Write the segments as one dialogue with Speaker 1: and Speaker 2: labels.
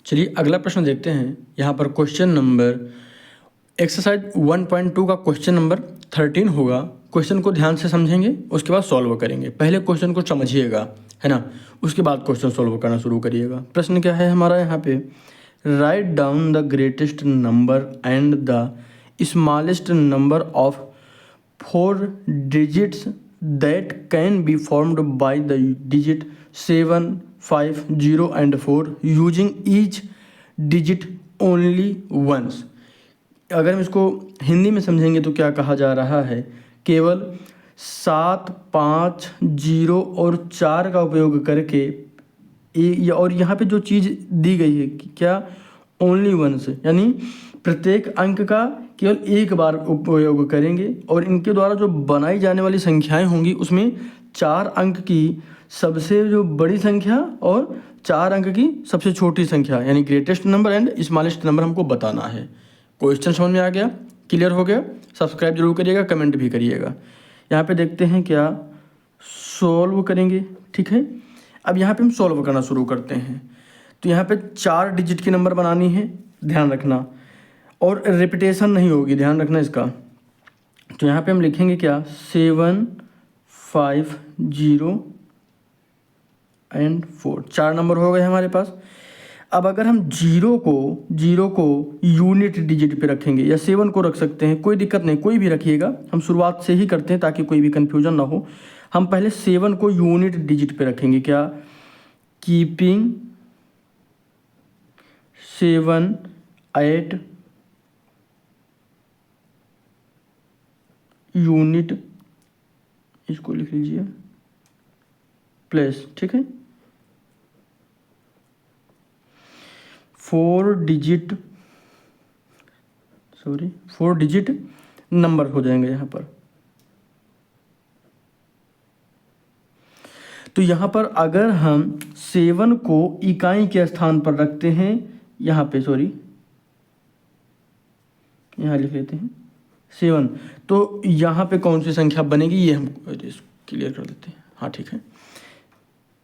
Speaker 1: चलिए अगला प्रश्न देखते हैं। यहाँ पर क्वेश्चन नंबर एक्सरसाइज 1.2 का क्वेश्चन नंबर 13 होगा। क्वेश्चन को ध्यान से समझेंगे, उसके बाद सॉल्व करेंगे। पहले क्वेश्चन को समझिएगा, है ना, उसके बाद क्वेश्चन सॉल्व करना शुरू करिएगा। प्रश्न क्या है हमारा यहाँ पे, right down the greatest number and the smallest number of 4 digits that can be formed by the digit 7, 5, 0 and 4 using each digit only once. अगर हम इसको हिंदी में समझेंगे तो क्या कहा जा रहा है, केवल 7, 5, 0 और 4 का उपयोग करके और यहाँ पे जो चीज़ दी गई है कि क्या, ओनली वंस, यानी प्रत्येक अंक का केवल एक बार उपयोग करेंगे और इनके द्वारा जो बनाई जाने वाली संख्याएं होंगी उसमें 4 अंक की सबसे जो बड़ी संख्या और 4 अंक की सबसे छोटी संख्या, यानी greatest number and smallest number हमको बताना है। क्वेश्चन समझ में आ गया, क्लियर हो गया? सब्सक्राइब जरूर करिएगा, कमेंट भी करिएगा। यहाँ पे देखते हैं क्या सॉल्व करेंगे, ठीक है। अब यहाँ पे हम सॉल्व करना शुरू करते हैं। तो यहाँ पे 4 डिजिट की नंबर बनानी है, ध्यान रखना, और रिपीटेशन नहीं होगी, ध्यान रखना इसका। तो यहाँ पे हम लिखेंगे क्या, 7, 5, 0 एंड 4, 4 नंबर हो गए हमारे पास। अब अगर हम जीरो को यूनिट डिजिट पे रखेंगे या 7 को रख सकते हैं, कोई दिक्कत नहीं, कोई भी रखिएगा। हम शुरुआत से ही करते हैं ताकि कोई भी कन्फ्यूजन ना हो। हम पहले 7 को यूनिट डिजिट पे रखेंगे, क्या, कीपिंग 7 8 यूनिट, इसको लिख लीजिए प्लेस, ठीक है। 4 डिजिट नंबर हो जाएंगे यहाँ पर। तो यहाँ पर अगर हम 7 को इकाई के स्थान पर रखते हैं, यहाँ पे यहाँ लिख लेते हैं 7, तो यहाँ पे कौन सी संख्या बनेगी ये हम क्लियर कर देते हैं। हाँ ठीक है,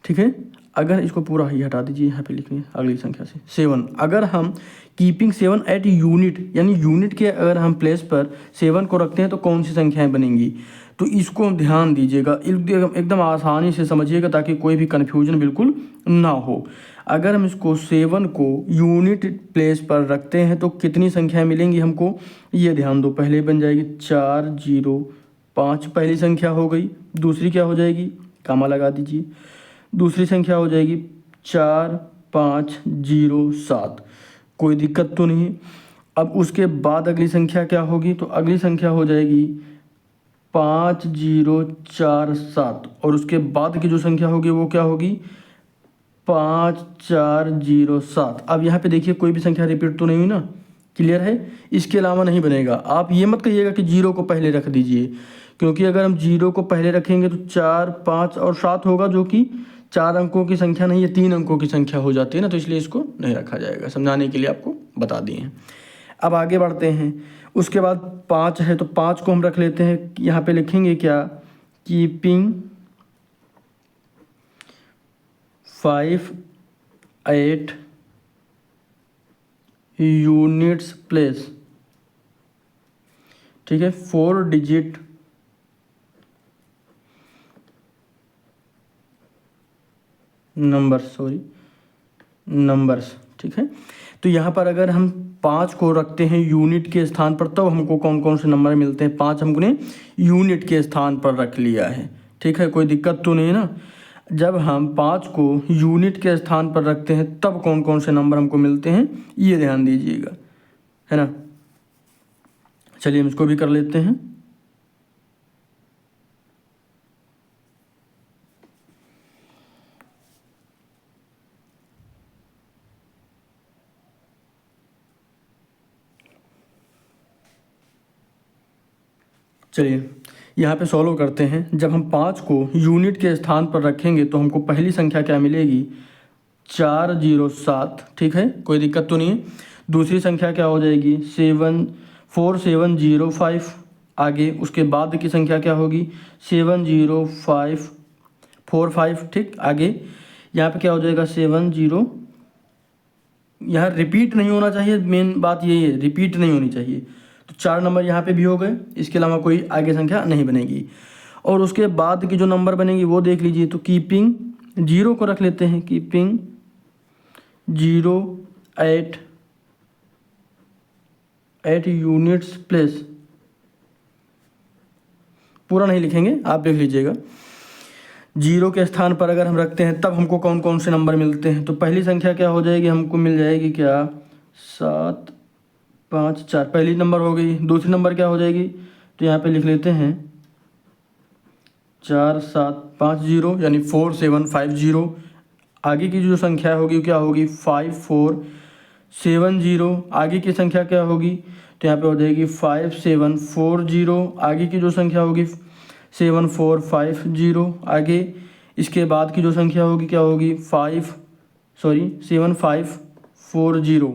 Speaker 1: ठीक है। अगर इसको पूरा ही हटा दीजिए, यहाँ पे लिखनी है अगली संख्या से 7। अगर हम कीपिंग 7 एट यूनिट, यानी यूनिट के अगर हम प्लेस पर 7 को रखते हैं तो कौन सी संख्याएं बनेंगी, तो इसको ध्यान दीजिएगा, एकदम आसानी से समझिएगा ताकि कोई भी कन्फ्यूजन बिल्कुल ना हो। अगर हम इसको 7 को यूनिट प्लेस पर रखते हैं तो कितनी संख्याएँ मिलेंगी हमको, ये ध्यान दो। पहले बन जाएगी 4, 0, 5, पहली संख्या हो गई। दूसरी क्या हो जाएगी, कामा लगा दीजिए। दूसरी संख्या हो जाएगी 4, 5, 0, 7, कोई दिक्कत तो नहीं। अब उसके बाद अगली संख्या क्या होगी, तो अगली संख्या हो जाएगी 5, 0, 4, 7, और उसके बाद की जो संख्या होगी वो क्या होगी, 5, 4, 0, 7। अब यहाँ पे देखिए कोई भी संख्या रिपीट तो नहीं हुई ना, क्लियर है। इसके अलावा नहीं बनेगा। आप ये मत कहिएगा कि 0 को पहले रख दीजिए, क्योंकि अगर हम 0 को पहले रखेंगे तो 4, 5 और 7 होगा, जो कि 4 अंकों की संख्या नहीं है, 3 अंकों की संख्या हो जाती है ना, तो इसलिए इसको नहीं रखा जाएगा। समझाने के लिए आपको बता दिए हैं। अब आगे बढ़ते हैं। उसके बाद 5 है तो 5 को हम रख लेते हैं, यहाँ पे लिखेंगे क्या, कीपिंग 5 8 यूनिट्स प्लेस, ठीक है। 4 डिजिट नंबर्स, ठीक है। तो यहाँ पर अगर हम 5 को रखते हैं यूनिट के स्थान पर, तब हमको कौन कौन से नंबर मिलते हैं। 5 हमने यूनिट के स्थान पर रख लिया है, ठीक है, कोई दिक्कत तो नहीं है ना। जब हम 5 को यूनिट के स्थान पर रखते हैं तब कौन कौन से नंबर हमको मिलते हैं, ये ध्यान दीजिएगा, है ना। चलिए हम इसको भी कर लेते हैं। चलिए यहाँ पे सॉल्व करते हैं। जब हम 5 को यूनिट के स्थान पर रखेंगे तो हमको पहली संख्या क्या मिलेगी, 4, 0, 7, ठीक है, कोई दिक्कत तो नहीं है। दूसरी संख्या क्या हो जाएगी, 4, 7, 0, 5। आगे उसके बाद की संख्या क्या होगी, 7, 0, 5, 4, 5, ठीक। आगे यहाँ पे क्या हो जाएगा, 7, 0, यहाँ रिपीट नहीं होना चाहिए, मेन बात यही है, रिपीट नहीं होनी चाहिए। तो 4 नंबर यहाँ पे भी हो गए, इसके अलावा कोई आगे संख्या नहीं बनेगी। और उसके बाद की जो नंबर बनेगी वो देख लीजिए। तो कीपिंग 0 को रख लेते हैं, कीपिंग 0 एट यूनिट्स प्लेस, पूरा नहीं लिखेंगे, आप देख लीजिएगा। 0 के स्थान पर अगर हम रखते हैं तब हमको कौन कौन से नंबर मिलते हैं। तो पहली संख्या क्या हो जाएगी, हमको मिल जाएगी क्या, 7 5 4, पहली नंबर हो गई। दूसरी नंबर क्या हो जाएगी, तो यहाँ पे लिख लेते हैं 4 7 5 0 यानी 4 7 5 0। आगे की जो संख्या होगी क्या होगी, 5 4 7 0। आगे की संख्या क्या होगी, तो यहाँ पे हो जाएगी 5 7 4 0। आगे की जो संख्या होगी 7 4 5 0। आगे इसके बाद की जो संख्या होगी क्या होगी, 7 5 4 0।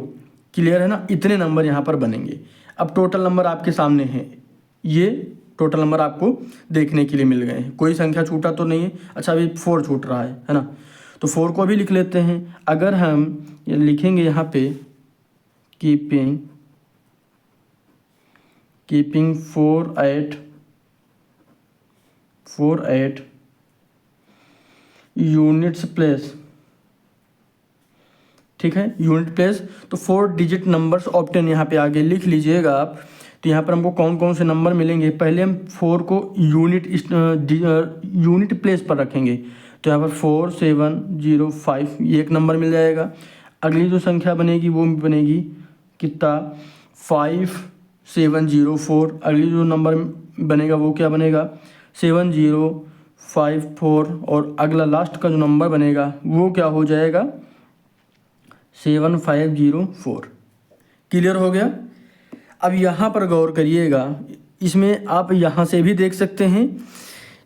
Speaker 1: क्लियर है ना, इतने नंबर यहाँ पर बनेंगे। अब टोटल नंबर आपके सामने हैं, ये टोटल नंबर आपको देखने के लिए मिल गए हैं, कोई संख्या छूटा तो नहीं है। अच्छा अभी 4 छूट रहा है ना, तो 4 को भी लिख लेते हैं। अगर हम ये लिखेंगे यहाँ पे कीपिंग 4 8 यूनिट्स प्लेस, ठीक है, यूनिट प्लेस। तो 4 डिजिट नंबर्स ऑप्टेन यहाँ पे आगे लिख लीजिएगा आप। तो यहाँ पर हमको कौन कौन से नंबर मिलेंगे, पहले हम 4 को यूनिट प्लेस पर रखेंगे। तो यहाँ पर 4 7 0 5 ये एक नंबर मिल जाएगा। अगली जो संख्या बनेगी वो बनेगी कितना, 5 7 0 4। अगली जो नंबर बनेगा वो क्या बनेगा, 7 0 5 4। और अगला लास्ट का जो नंबर बनेगा वो क्या हो जाएगा, 7 5 0 4। क्लियर हो गया। अब यहाँ पर गौर करिएगा, इसमें आप यहाँ से भी देख सकते हैं,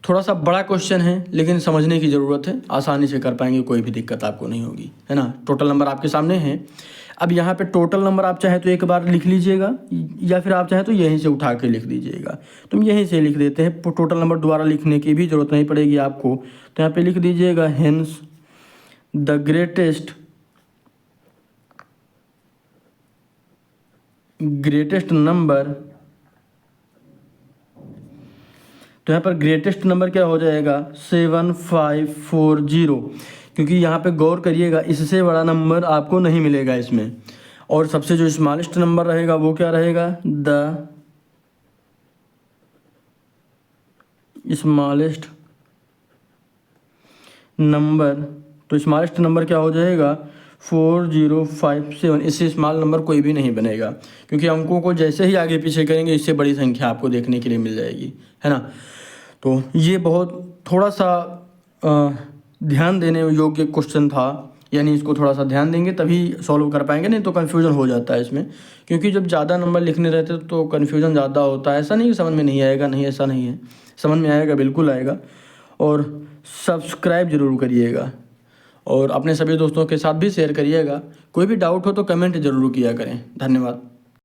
Speaker 1: थोड़ा सा बड़ा क्वेश्चन है लेकिन समझने की ज़रूरत है, आसानी से कर पाएंगे, कोई भी दिक्कत आपको नहीं होगी, है ना। टोटल नंबर आपके सामने हैं। अब यहाँ पे टोटल नंबर आप चाहे तो एक बार लिख लीजिएगा, या फिर आप चाहे तो यहीं से उठा के लिख दीजिएगा। तो हम यहीं से लिख देते हैं, टोटल नंबर दोबारा लिखने की भी ज़रूरत नहीं पड़ेगी आपको। तो यहाँ पे लिख दीजिएगा हेंस द ग्रेटेस्ट नंबर। तो यहाँ पर ग्रेटेस्ट नंबर क्या हो जाएगा, 7 5 4 0। क्योंकि यहाँ पे गौर करिएगा, इससे बड़ा नंबर आपको नहीं मिलेगा इसमें। और सबसे जो स्मॉलेस्ट नंबर रहेगा वो क्या रहेगा, द स्मॉलेस्ट नंबर। तो स्मॉलेस्ट नंबर क्या हो जाएगा, 4 0 5 7। इससे स्मॉल नंबर कोई भी नहीं बनेगा, क्योंकि अंकों को जैसे ही आगे पीछे करेंगे इससे बड़ी संख्या आपको देखने के लिए मिल जाएगी, है ना। तो ये बहुत थोड़ा सा ध्यान देने योग्य क्वेश्चन था, यानी इसको थोड़ा सा ध्यान देंगे तभी सॉल्व कर पाएंगे, नहीं तो कन्फ्यूजन हो जाता है इसमें। क्योंकि जब ज़्यादा नंबर लिखने रहते तो कन्फ्यूजन ज़्यादा होता है। ऐसा नहीं कि समझ में नहीं आएगा, नहीं ऐसा नहीं है, समझ में आएगा, बिल्कुल आएगा। और सब्सक्राइब ज़रूर करिएगा और अपने सभी दोस्तों के साथ भी शेयर करिएगा। कोई भी डाउट हो तो कमेंट ज़रूर किया करें। धन्यवाद।